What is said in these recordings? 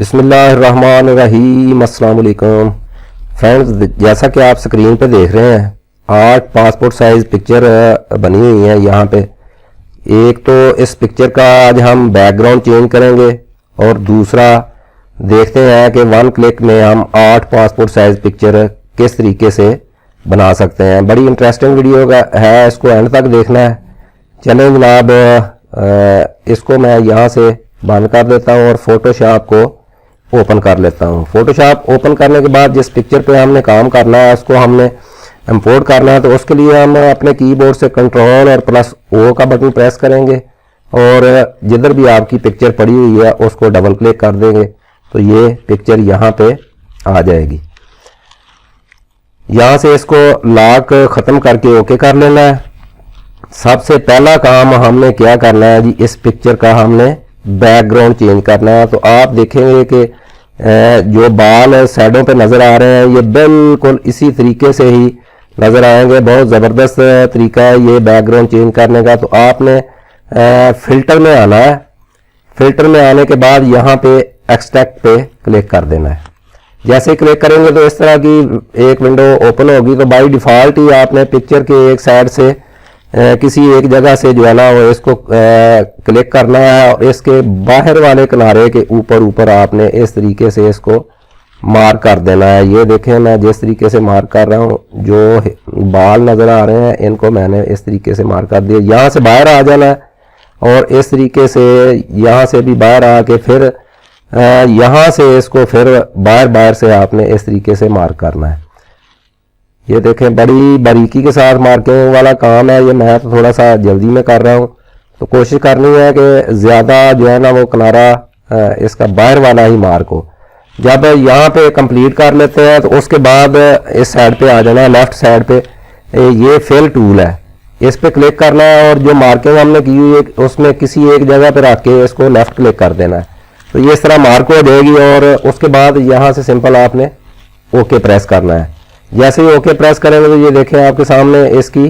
बिस्मिल्लाहिर्रहमानिर्रहीम। अस्सलाम वालेकुम फ्रेंड्स, जैसा कि आप स्क्रीन पे देख रहे हैं 8 पासपोर्ट साइज पिक्चर बनी हुई है यहाँ पे। एक तो इस पिक्चर का आज हम बैकग्राउंड चेंज करेंगे और दूसरा देखते हैं कि 1 क्लिक में हम 8 पासपोर्ट साइज पिक्चर किस तरीके से बना सकते हैं। बड़ी इंटरेस्टिंग वीडियो का है, इसको एंड तक देखना है। चलें जनाब, इसको मैं यहाँ से बंद कर देता हूँ और फोटोशॉप को ओपन कर लेता हूँ। फोटोशॉप ओपन करने के बाद जिस पिक्चर पे हमने काम करना है उसको हमने इंपोर्ट करना है, तो उसके लिए हम अपने कीबोर्ड से कंट्रोल और प्लस ओ का बटन प्रेस करेंगे और जिधर भी आपकी पिक्चर पड़ी हुई है उसको डबल क्लिक कर देंगे तो ये पिक्चर यहाँ पे आ जाएगी। यहाँ से इसको लॉक ख़त्म करके ओके कर लेना है। सबसे पहला काम हमने क्या करना है जी, इस पिक्चर का हमने बैकग्राउंड चेंज करना है। तो आप देखेंगे कि जो बाल साइडों पे नज़र आ रहे हैं ये बिल्कुल इसी तरीके से ही नज़र आएंगे। बहुत ज़बरदस्त तरीका है ये बैकग्राउंड चेंज करने का। तो आपने फ़िल्टर में आना है। फ़िल्टर में आने के बाद यहाँ पे एक्सट्रैक्ट पे क्लिक कर देना है। जैसे क्लिक करेंगे तो इस तरह की एक विंडो ओपन होगी। तो बाई डिफ़ॉल्ट ही आपने पिक्चर के एक साइड से किसी एक जगह से जो है ना वो इसको क्लिक करना है और इसके बाहर वाले किनारे के ऊपर आपने इस तरीके से इसको मार्क कर देना है। ये देखें मैं जिस तरीके से मार्क कर रहा हूँ, जो बाल नज़र आ रहे हैं इनको मैंने इस तरीके से मार्क कर दिया। यहाँ से बाहर आ जाना है और इस तरीके से यहाँ से भी बाहर आके फिर यहाँ से इसको फिर बाहर से आपने इस तरीके से मार्क करना है। ये देखें बड़ी बारीकी के साथ मार्किंग वाला काम है। ये मैं तो थोड़ा सा जल्दी में कर रहा हूँ, तो कोशिश करनी है कि ज़्यादा जो है ना वो किनारा इसका बाहर वाला ही मार्क हो। जब यहाँ पे कंप्लीट कर लेते हैं तो उसके बाद इस साइड पे आ जाना है, लेफ़्ट साइड पे ये फिल टूल है, इस पे क्लिक करना है और जो मार्किंग हमने की हुई है उसमें किसी एक जगह पे रख के इसको लेफ़्ट क्लिक कर देना है। तो ये इस तरह मार्क हो जाएगी और उसके बाद यहाँ से सिंपल आपने ओके प्रेस करना है। जैसे ही ओके प्रेस करेंगे तो ये देखें आपके सामने इसकी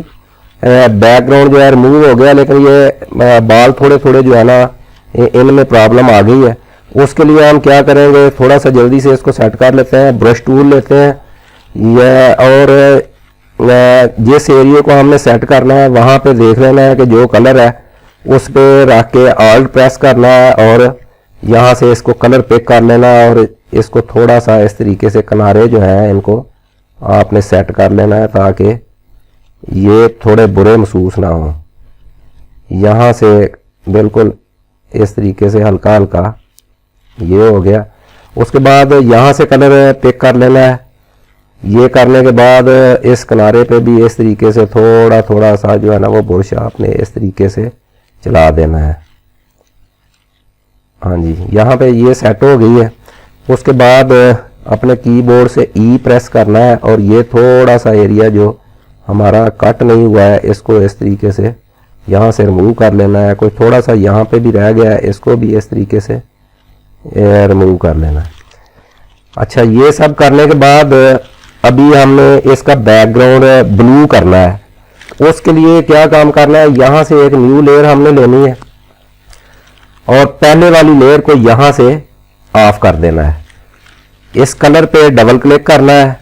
बैकग्राउंड जो है रिमूव हो गया, लेकिन ये बाल थोड़े थोड़े जो है ना इनमें प्रॉब्लम आ गई है। उसके लिए हम क्या करेंगे, थोड़ा सा जल्दी से इसको सेट कर लेते हैं। ब्रश टूल लेते हैं ये और जिस एरिया को हमने सेट करना है वहाँ पे देख लेना है कि जो कलर है उस पर रख के ऑल्ट प्रेस करना है और यहाँ से इसको कलर पिक कर लेना है और इसको थोड़ा सा इस तरीके से किनारे जो हैं इनको आपने सेट कर लेना है ताकि ये थोड़े बुरे महसूस ना हो। यहाँ से बिल्कुल इस तरीके से हल्का हल्का ये हो गया। उसके बाद यहाँ से कलर पिक कर लेना है। ये करने के बाद इस किनारे पे भी इस तरीके से थोड़ा थोड़ा सा जो है ना वो ब्रश आपने इस तरीके से चला देना है। हाँ जी, यहाँ पे ये सेट हो गई है। उसके बाद अपने कीबोर्ड से ई प्रेस करना है और ये थोड़ा सा एरिया जो हमारा कट नहीं हुआ है इसको इस तरीके से यहाँ से रिमूव कर लेना है। कोई थोड़ा सा यहाँ पे भी रह गया है, इसको भी इस तरीके से रिमूव कर लेना है। अच्छा, ये सब करने के बाद अभी हमने इसका बैकग्राउंड ब्लू करना है। उसके लिए क्या काम करना है, यहाँ से एक न्यू लेयर हमने लेनी है और पहले वाली लेयर को यहाँ से ऑफ कर देना है। इस कलर पे डबल क्लिक करना है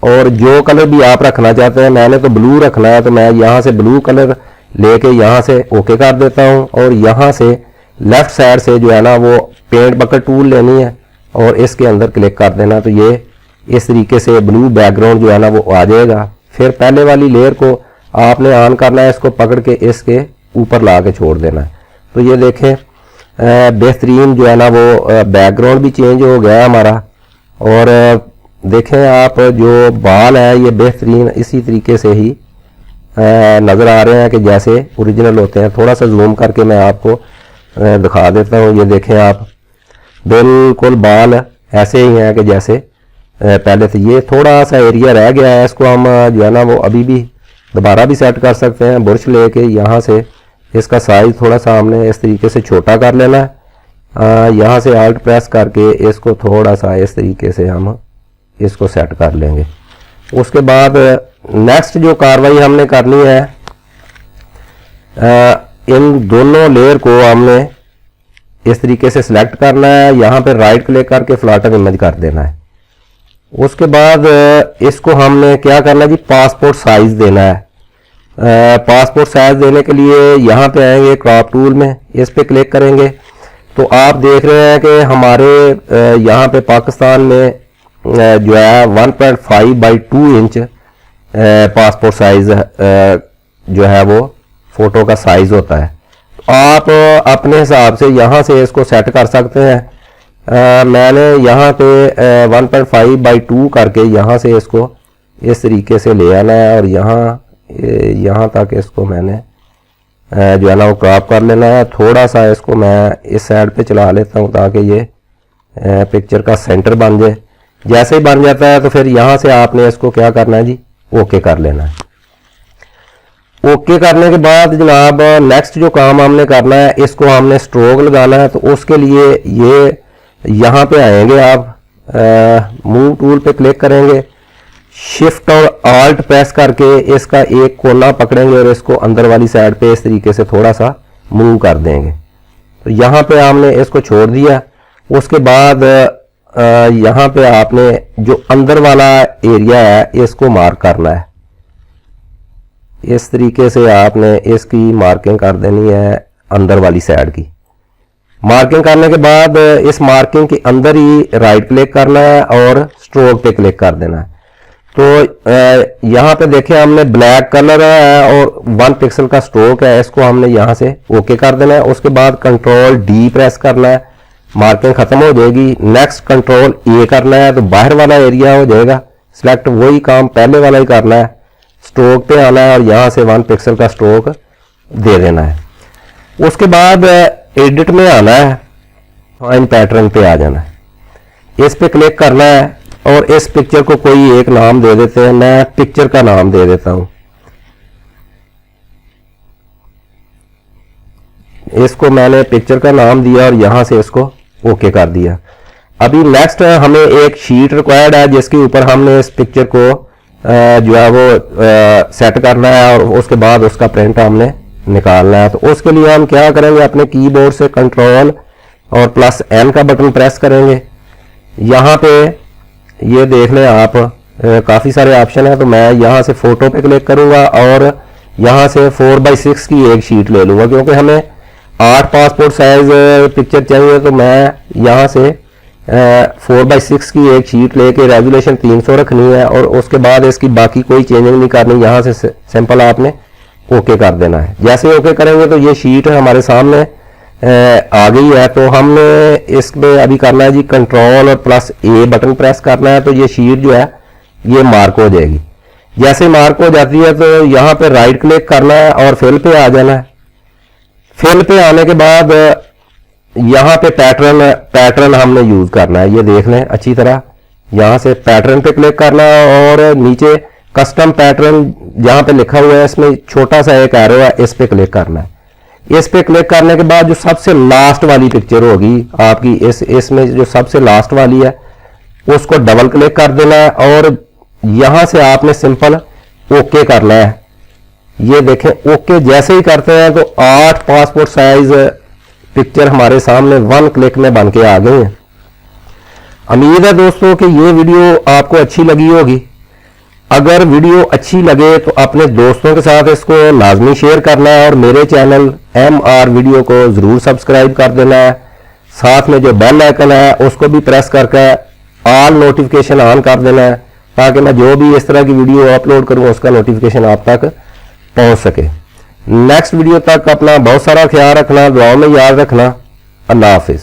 और जो कलर भी आप रखना चाहते हैं, मैंने तो ब्लू रखना है तो मैं यहाँ से ब्लू कलर लेके यहाँ से ओके कर देता हूँ और यहाँ से लेफ्ट साइड से जो है ना वो पेंट बकेट टूल लेनी है और इसके अंदर क्लिक कर देना। तो ये इस तरीके से ब्लू बैकग्राउंड जो है ना वो आ जाएगा। फिर पहले वाली लेयर को आपने ऑन करना है, इसको पकड़ के इसके ऊपर ला के छोड़ देना है। तो ये देखें बेहतरीन जो है ना वो बैकग्राउंड भी चेंज हो गया हमारा। और देखें आप जो बाल है ये बेहतरीन इसी तरीके से ही नज़र आ रहे हैं कि जैसे ओरिजिनल होते हैं। थोड़ा सा जूम करके मैं आपको दिखा देता हूँ। ये देखें आप बिल्कुल बाल ऐसे ही हैं कि जैसे पहले थे। ये थोड़ा सा एरिया रह गया है, इसको हम जो है ना वो अभी भी दोबारा भी सेट कर सकते हैं। ब्रश लेके यहाँ से इसका साइज़ थोड़ा सा हमने इस तरीके से छोटा कर लेना है। यहाँ से आल्ट प्रेस करके इसको थोड़ा सा इस तरीके से हम इसको सेट कर लेंगे। उसके बाद नेक्स्ट जो कार्रवाई हमने करनी है, इन दोनों लेयर को हमने इस तरीके से सिलेक्ट करना है, यहाँ पे राइट क्लिक करके फ्लैटन इमेज कर देना है। उसके बाद इसको हमने क्या करना है जी, पासपोर्ट साइज देना है। पासपोर्ट साइज देने के लिए यहाँ पे आएंगे क्रॉप टूल में, इस पे क्लिक करेंगे तो आप देख रहे हैं कि हमारे यहाँ पे पाकिस्तान में जो है 1.5 बाई 2 इंच पासपोर्ट साइज जो है वो फोटो का साइज होता है। तो आप अपने हिसाब से यहाँ से इसको सेट कर सकते हैं। मैंने यहाँ पे 1.5 बाई 2 करके यहाँ से इसको इस तरीके से ले आना है और यहाँ तक इसको मैंने जो है ना वो क्रॉप कर लेना है। थोड़ा सा इसको मैं इस साइड पे चला लेता हूँ ताकि ये पिक्चर का सेंटर बन जाए। जैसे ही बन जाता है तो फिर यहाँ से आपने इसको क्या करना है जी, ओके कर लेना है। ओके करने के बाद जनाब नेक्स्ट जो काम हमने करना है, इसको हमने स्ट्रोक लगाना है। तो उसके लिए ये यहाँ पे आएंगे आप मूव टूल पे क्लिक करेंगे, शिफ्ट और आल्ट प्रेस करके इसका एक कोना पकड़ेंगे और इसको अंदर वाली साइड पे इस तरीके से थोड़ा सा मूव कर देंगे। तो यहाँ पे हमने इसको छोड़ दिया। उसके बाद यहाँ पे आपने जो अंदर वाला एरिया है इसको मार्क करना है। इस तरीके से आपने इसकी मार्किंग कर देनी है अंदर वाली साइड की। मार्किंग करने के बाद इस मार्किंग के अंदर ही राइट क्लिक करना है और स्ट्रोक पे क्लिक कर देना है। तो यहाँ पे देखें हमने ब्लैक कलर है और 1 पिक्सल का स्ट्रोक है, इसको हमने यहाँ से ओके कर देना है। उसके बाद कंट्रोल डी प्रेस करना है, मार्किंग खत्म हो जाएगी। नेक्स्ट कंट्रोल ए करना है तो बाहर वाला एरिया हो जाएगा सिलेक्ट, वही काम पहले वाला ही करना है। स्ट्रोक पे आना है और यहाँ से 1 पिक्सल का स्ट्रोक दे देना है। उसके बाद एडिट में आना है, फाइन पैटर्न पे आ जाना है, इस पे क्लिक करना है और इस पिक्चर को कोई एक नाम दे देते हैं। मैं पिक्चर का नाम दे देता हूं, इसको मैंने पिक्चर का नाम दिया और यहां से इसको ओके कर दिया। अभी नेक्स्ट हमें एक शीट रिक्वायर्ड है जिसके ऊपर हमने इस पिक्चर को जो है वो सेट करना है और उसके बाद उसका प्रिंट हमने निकालना है। तो उसके लिए हम क्या करेंगे, अपने कीबोर्ड से कंट्रोल और +N का बटन प्रेस करेंगे। यहाँ पे ये देख लें आप काफ़ी सारे ऑप्शन है। तो मैं यहाँ से फोटो पे क्लिक करूँगा और यहाँ से 4x6 की एक शीट ले लूँगा क्योंकि हमें 8 पासपोर्ट साइज पिक्चर चाहिए। तो मैं यहाँ से 4x6 की एक शीट लेके रेजोल्यूशन 300 रखनी है और उसके बाद इसकी बाकी कोई चेंजिंग नहीं करनी। यहाँ से सिंपल आपने ओके कर देना है। जैसे ओके करेंगे तो ये शीट हमारे सामने आ गई है। तो हमने इसमें अभी करना है जी कंट्रोल और +A बटन प्रेस करना है। तो ये शीट जो है ये मार्क हो जाएगी। जैसे मार्क हो जाती है तो यहाँ पे राइट क्लिक करना है और फिल पे आ जाना है। फिल पे आने के बाद यहाँ पे पैटर्न हमने यूज करना है। ये देख लें अच्छी तरह, यहाँ से पैटर्न पे क्लिक करना है और नीचे कस्टम पैटर्न जहाँ पे लिखा हुआ है इसमें छोटा सा एक एरो है, इस पे क्लिक करना है। इस पे क्लिक करने के बाद जो सबसे लास्ट वाली पिक्चर होगी आपकी, इसमें जो सबसे लास्ट वाली है उसको डबल क्लिक कर देना है और यहां से आपने सिंपल ओके करना है। ये देखें ओके जैसे ही करते हैं तो 8 पासपोर्ट साइज पिक्चर हमारे सामने 1 क्लिक में बन के आ गई है। उम्मीद है दोस्तों कि ये वीडियो आपको अच्छी लगी होगी। अगर वीडियो अच्छी लगे तो अपने दोस्तों के साथ इसको लाजमी शेयर करना है और मेरे चैनल MR वीडियो को ज़रूर सब्सक्राइब कर देना है। साथ में जो बेल आइकन है उसको भी प्रेस करके ऑल नोटिफिकेशन ऑन कर देना है ताकि मैं जो भी इस तरह की वीडियो अपलोड करूं उसका नोटिफिकेशन आप तक पहुंच सके। नेक्स्ट वीडियो तक अपना बहुत सारा ख्याल रखना, दुआओं में याद रखना। अल्लाह हाफिज़।